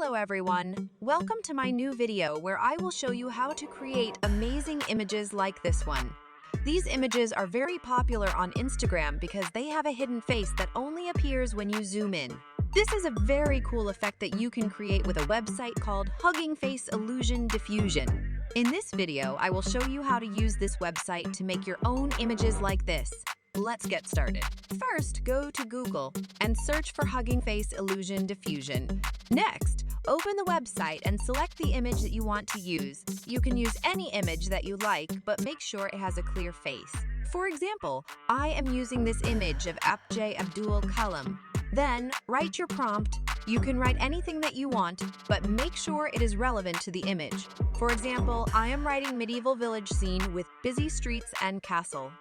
Hello everyone! Welcome to my new video where I will show you how to create amazing images like this one. These images are very popular on Instagram because they have a hidden face that only appears when you zoom in. This is a very cool effect that you can create with a website called Hugging Face Illusion Diffusion. In this video, I will show you how to use this website to make your own images like this. Let's get started. First, go to Google and search for Hugging Face Illusion Diffusion. Next, open the website and select the image that you want to use. You can use any image that you like, but make sure it has a clear face. For example, I am using this image of Abjay Abdul Kalam. Then, write your prompt. You can write anything that you want, but make sure it is relevant to the image. For example, I am writing medieval village scene with busy streets and castle.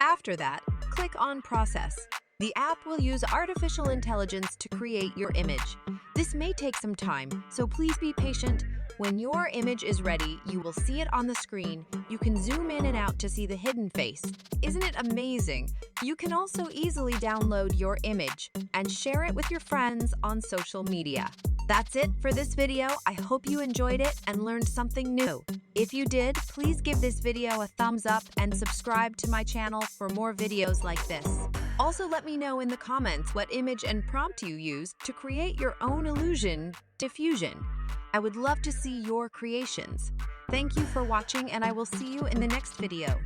After that, click on Process. The app will use artificial intelligence to create your image. This may take some time, so please be patient. When your image is ready, you will see it on the screen. You can zoom in and out to see the hidden face. Isn't it amazing? You can also easily download your image and share it with your friends on social media. That's it for this video. I hope you enjoyed it and learned something new. If you did, please give this video a thumbs up and subscribe to my channel for more videos like this. Also, let me know in the comments what image and prompt you use to create your own illusion diffusion. I would love to see your creations. Thank you for watching, and I will see you in the next video.